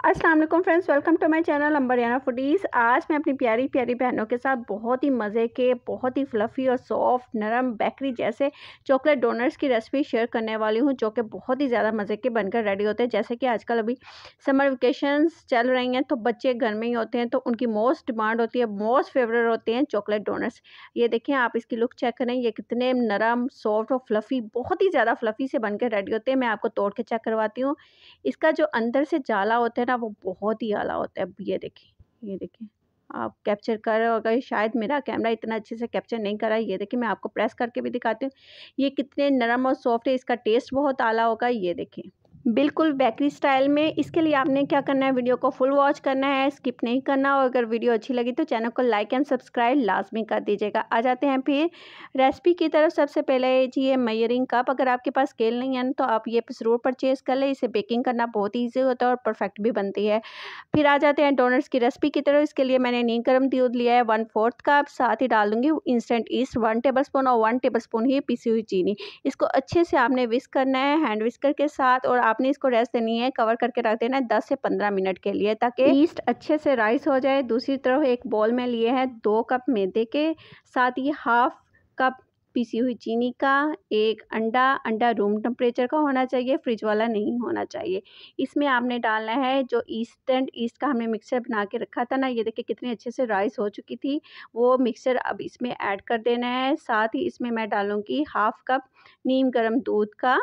अस्सलाम वालेकुम friends, welcome to my channel Ambariyana foodies. आज मैं अपनी प्यारी प्यारी बहनों के साथ बहुत ही मज़े के, बहुत ही फ्लफ़ी और सॉफ्ट नरम बेकरी जैसे चॉकलेट डोनट्स की रेसिपी शेयर करने वाली हूँ, जो कि बहुत ही ज़्यादा मज़े के बनकर रेडी होते हैं। जैसे कि आजकल अभी समर वेकेशंस चल रही हैं, तो बच्चे घर में ही होते हैं, तो उनकी मोस्ट डिमांड होती है, मोस्ट फेवरेट होते हैं चॉकलेट डोनट्स। ये देखें, आप इसकी लुक चेक करें, ये कितने नरम, सॉफ्ट और फ्लफ़ी, बहुत ही ज़्यादा फ्लफ़ी से बनकर रेडी होते हैं। मैं आपको तोड़ के चेक करवाती हूँ। इसका जो अंदर से जाला होता है ना, वो बहुत ही आला होता है। ये देखिए, आप कैप्चर कर रहे हो, अगर शायद मेरा कैमरा इतना अच्छे से कैप्चर नहीं कर रहा है। ये देखिए, मैं आपको प्रेस करके भी दिखाती हूँ, ये कितने नरम और सॉफ्ट है। इसका टेस्ट बहुत आला होगा। ये देखिए, बिल्कुल बेकरी स्टाइल में। इसके लिए आपने क्या करना है, वीडियो को फुल वॉच करना है, स्किप नहीं करना। और अगर वीडियो अच्छी लगी तो चैनल को लाइक एंड सब्सक्राइब लाजमी कर दीजिएगा। आ जाते हैं फिर रेसिपी की तरफ। सबसे पहले जी, ये मेजरिंग कप, अगर आपके पास स्केल नहीं है तो आप ये ज़रूर परचेज़ कर लें। इसे बेकिंग करना बहुत ईजी होता है और परफेक्ट भी बनती है। फिर आ जाते हैं डोनट्स की रेसिपी की तरफ। इसके लिए मैंने नी गर्म दूध लिया है 1/4 कप, साथ ही डाल दूंगी इंस्टेंट ईस्ट 1 टेबलस्पून और 1 टेबलस्पून ही पिसी हुई चीनी। इसको अच्छे से आपने विस्क करना है हैंड विस्कर के साथ, और आपने इसको रेस्ट देनी है, कवर करके रख देना है 10 से 15 मिनट के लिए, ताकि ईस्ट अच्छे से राइस हो जाए। दूसरी तरफ एक बॉल में लिए हैं 2 कप मैदे के, साथ ही हाफ कप पिसी हुई चीनी का, एक अंडा रूम टेम्परेचर का होना चाहिए, फ्रिज वाला नहीं होना चाहिए। इसमें आपने डालना है जो इंस्टेंट ईस्ट का हमने मिक्सचर बना के रखा था ना, ये देखिए कितनी अच्छे से राइस हो चुकी थी, वो मिक्सचर अब इसमें ऐड कर देना है। साथ ही इसमें मैं डालूंगी हाफ कप नीम गर्म दूध का,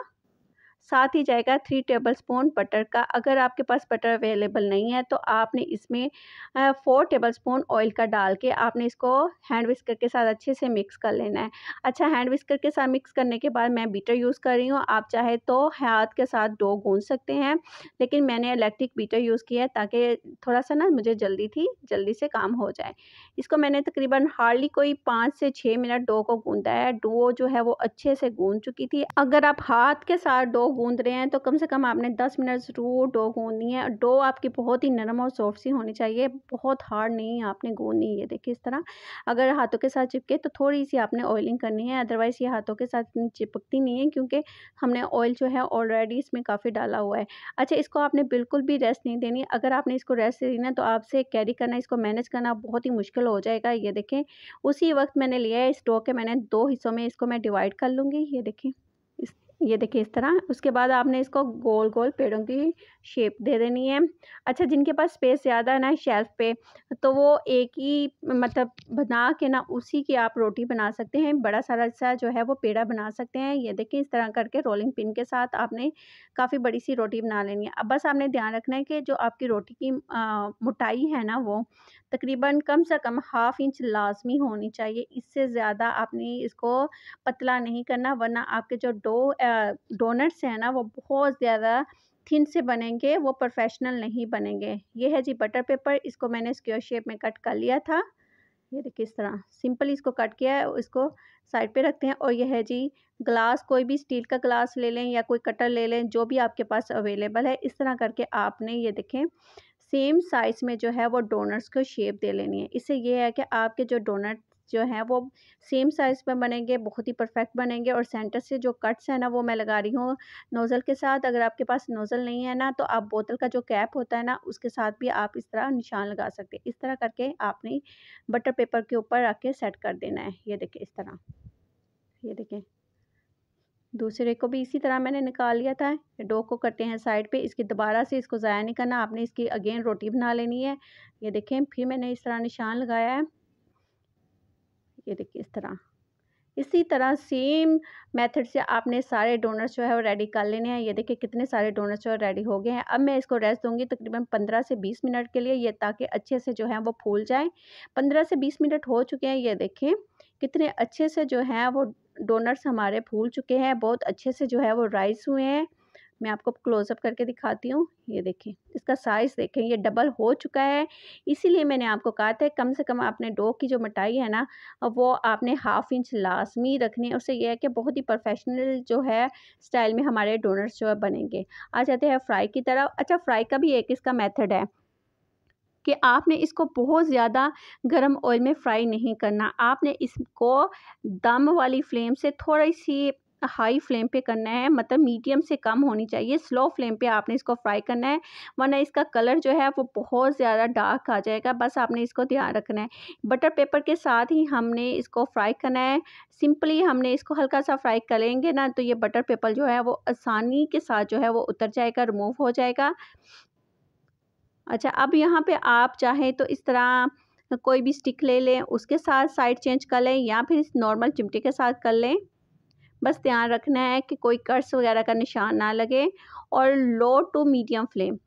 साथ ही जाएगा 3 टेबलस्पून बटर का। अगर आपके पास बटर अवेलेबल नहीं है तो आपने इसमें 4 टेबलस्पून ऑयल का डाल के आपने इसको हैंड विस्कर के साथ अच्छे से मिक्स कर लेना है। अच्छा, हैंड विस्कर के साथ मिक्स करने के बाद मैं बीटर यूज़ कर रही हूँ। आप चाहे तो हाथ के साथ डो गूंथ सकते हैं, लेकिन मैंने इलेक्ट्रिक बीटर यूज़ किया है, ताकि थोड़ा सा ना मुझे जल्दी से काम हो जाए। इसको मैंने तकरीबन हार्डली कोई 5 से 6 मिनट डो को गूंदा है। डो जो है वो अच्छे से गूंथ चुकी थी। अगर आप हाथ के साथ डो गूंद रहे हैं तो कम से कम आपने 10 मिनट ज़रूर डो गूंदनी है। डो आपकी बहुत ही नरम और सॉफ्ट सी होनी चाहिए, बहुत हार्ड नहीं आपने गूंदनी है। देखिए इस तरह, अगर हाथों के साथ चिपके तो थोड़ी सी आपने ऑयलिंग करनी है, अदरवाइज़ ये हाथों के साथ इतनी चिपकती नहीं है, क्योंकि हमने ऑयल जो है ऑलरेडी इसमें काफ़ी डाला हुआ है। अच्छा, इसको आपने बिल्कुल भी रेस्ट नहीं देनी। अगर आपने इसको रेस्ट दे दी ना, तो आपसे कैरी करना, इसको मैनेज करना बहुत ही मुश्किल हो जाएगा। ये देखें, उसी वक्त मैंने लिया है इस डो के, मैंने 2 हिस्सों में इसको मैं डिवाइड कर लूँगी। ये देखिए इस तरह। उसके बाद आपने इसको गोल गोल पेड़ों की शेप दे देनी है। अच्छा, जिनके पास स्पेस ज़्यादा है ना शेल्फ पे, तो वो एक ही मतलब बना के ना उसी की आप रोटी बना सकते हैं, बड़ा सारा सा जो है वो पेड़ा बना सकते हैं। ये देखिए इस तरह करके रोलिंग पिन के साथ आपने काफ़ी बड़ी सी रोटी बना लेनी है। अब बस आपने ध्यान रखना है कि जो आपकी रोटी की मोटाई है ना, वो तकरीबन कम से कम हाफ इंच लाजमी होनी चाहिए। इससे ज़्यादा आपने इसको पतला नहीं करना, वरना आपके जो डोनट्स हैं ना, वो बहुत ज़्यादा थिन से बनेंगे, वो प्रोफेशनल नहीं बनेंगे। ये है जी बटर पेपर, इसको मैंने स्क्वायर शेप में कट कर लिया था। ये देखिए इस तरह सिंपल इसको कट किया है, इसको साइड पे रखते हैं। और ये है जी ग्लास, कोई भी स्टील का ग्लास ले लें या कोई कटर ले लें, जो भी आपके पास अवेलेबल है। इस तरह करके आपने ये देखें सेम साइज़ में जो है वो डोनट्स को शेप दे लेनी है। इससे ये है कि आपके जो डोनट जो हैं वो सेम साइज़ में बनेंगे, बहुत ही परफेक्ट बनेंगे। और सेंटर से जो कट्स हैं ना, वो मैं लगा रही हूँ नोज़ल के साथ। अगर आपके पास नोज़ल नहीं है ना, तो आप बोतल का जो कैप होता है ना, उसके साथ भी आप इस तरह निशान लगा सकते हैं। इस तरह करके आपने बटर पेपर के ऊपर रख के सेट कर देना है। ये देखिए इस तरह। ये देखें, दूसरे को भी इसी तरह मैंने निकाल लिया था। डो को करते हैं साइड पे, इसकी दोबारा से इसको ज़ाया नहीं करना, आपने इसकी अगेन रोटी बना लेनी है। ये देखें, फिर मैंने इस तरह निशान लगाया है। ये देखिए इस तरह। इसी तरह सेम मेथड से आपने सारे डोनट्स जो है वो रेडी कर लेने हैं। ये देखिए कितने सारे डोनट्स जो है रेडी हो गए हैं। अब मैं इसको रेस्ट दूंगी तकरीबन 15 से 20 मिनट के लिए, ये ताकि अच्छे से जो है वो फूल जाए। 15 से 20 मिनट हो चुके हैं। ये देखें कितने अच्छे से जो है वो डोनट्स हमारे फूल चुके हैं, बहुत अच्छे से जो है वो राइस हुए हैं। मैं आपको क्लोज़अप करके दिखाती हूँ। ये देखें, इसका साइज़ देखें, ये डबल हो चुका है। इसीलिए मैंने आपको कहा था कम से कम आपने डो की जो मोटाई है ना, वो आपने हाफ इंच लाज़मी रखनी है। उससे ये है कि बहुत ही प्रोफेशनल जो है स्टाइल में हमारे डोनट्स जो है बनेंगे। आ जाते हैं फ्राई की तरफ। अच्छा, फ्राई का भी एक इसका मेथड है कि आपने इसको बहुत ज़्यादा गरम ऑयल में फ्राई नहीं करना। आपने इसको दम वाली फ्लेम से थोड़ी सी हाई फ्लेम पे करना है, मतलब मीडियम से कम होनी चाहिए। स्लो फ्लेम पे आपने इसको फ्राई करना है, वरना इसका कलर जो है वो बहुत ज़्यादा डार्क आ जाएगा। बस आपने इसको ध्यान रखना है। बटर पेपर के साथ ही हमने इसको फ्राई करना है। सिंपली हमने इसको हल्का सा फ्राई करेंगे ना, तो ये बटर पेपर जो है वो आसानी के साथ जो है वो उतर जाएगा, रिमूव हो जाएगा। अच्छा, अब यहाँ पे आप चाहें तो इस तरह कोई भी स्टिक ले लें, उसके साथ साइड चेंज कर लें, या फिर इस नॉर्मल चिमटे के साथ कर लें। बस ध्यान रखना है कि कोई कट्स वगैरह का निशान ना लगे। और लो टू मीडियम फ्लेम,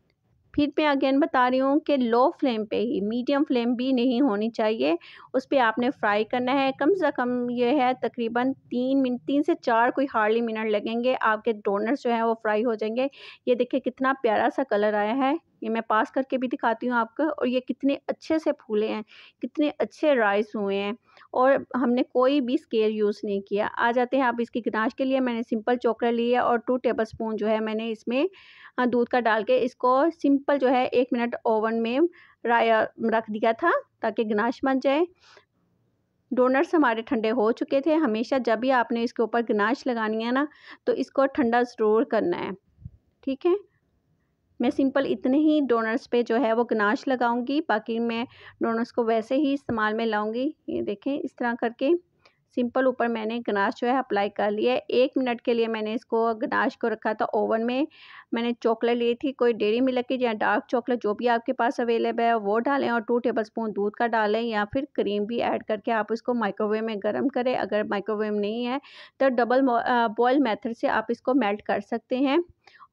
फिर मैं अगेन बता रही हूँ कि लो फ्लेम पे ही, मीडियम फ्लेम भी नहीं होनी चाहिए। उस पे आपने फ्राई करना है। कम से कम ये है तकरीबन 3 से 4 कोई हार्डली मिनट लगेंगे, आपके डोनट्स जो है वो फ्राई हो जाएंगे। ये देखिए कितना प्यारा सा कलर आया है। ये मैं पास करके भी दिखाती हूँ आपको। और ये कितने अच्छे से फूले हैं, कितने अच्छे राइस हुए हैं, और हमने कोई भी स्केल यूज़ नहीं किया। आ जाते हैं आप इसकी गनाश के लिए। मैंने सिंपल चॉकलेट ली है और 2 टेबलस्पून जो है मैंने इसमें दूध का डाल के इसको सिंपल जो है 1 मिनट ओवन में रख दिया था ताकि गनाश बन जाए। डोनट्स हमारे ठंडे हो चुके थे। हमेशा जब भी आपने इसके ऊपर गनाश लगानी है ना, तो इसको ठंडा ज़रूर करना है, ठीक है। मैं सिंपल इतने ही डोनट्स पे जो है वो गनाश लगाऊंगी, बाकी मैं डोनट्स को वैसे ही इस्तेमाल में लाऊंगी। ये देखें इस तरह करके सिंपल ऊपर मैंने गनाश जो है अप्लाई कर लिया है। 1 मिनट के लिए मैंने इसको गनाश को रखा था ओवन में। मैंने चॉकलेट ली थी, कोई डेयरी मिल्क की या डार्क चॉकलेट जो भी आपके पास अवेलेबल है वो डालें, और 2 टेबलस्पून दूध का डालें, या फिर क्रीम भी ऐड करके आप इसको माइक्रोवेव में गर्म करें। अगर माइक्रोवेव नहीं है तो डबल बॉयल मेथड से आप इसको मेल्ट कर सकते हैं,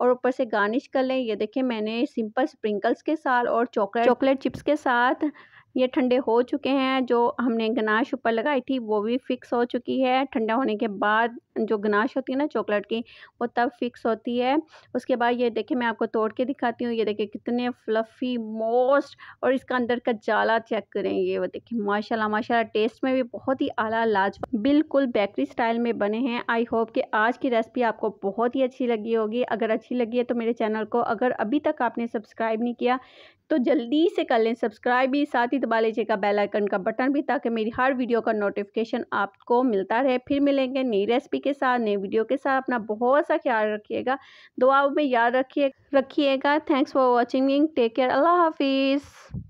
और ऊपर से गार्निश कर लें। ये देखें मैंने सिंपल स्प्रिंकल्स के साथ और चॉकलेट चिप्स के साथ ये ठंडे हो चुके हैं। जो हमने गनाश ऊपर लगाई थी वो भी फिक्स हो चुकी है। ठंडा होने के बाद जो गनाश होती है ना चॉकलेट की, वो तब फिक्स होती है। उसके बाद ये देखिए मैं आपको तोड़ के दिखाती हूँ। ये देखिए कितने फ्लफ़ी मोस्ट, और इसका अंदर का जाला चेक करें। ये वो देखिए माशाल्लाह माशाल्लाह, टेस्ट में भी बहुत ही आला लाजवाब, बिल्कुल बेकरी स्टाइल में बने हैं। आई होप कि आज की रेसिपी आपको बहुत ही अच्छी लगी होगी। अगर अच्छी लगी है तो मेरे चैनल को अगर अभी तक आपने सब्सक्राइब नहीं किया तो जल्दी से कर लें सब्सक्राइब भी, साथ ही दबा लीजिएगा बेल आइकन का बटन भी, ताकि मेरी हर वीडियो का नोटिफिकेशन आपको मिलता रहे। फिर मिलेंगे नई रेसिपी के साथ, नई वीडियो के साथ। अपना बहुत सा ख्याल रखिएगा, दुआओं में याद रखिएगा। Thanks for watching, take care, अल्लाह हाफिज़।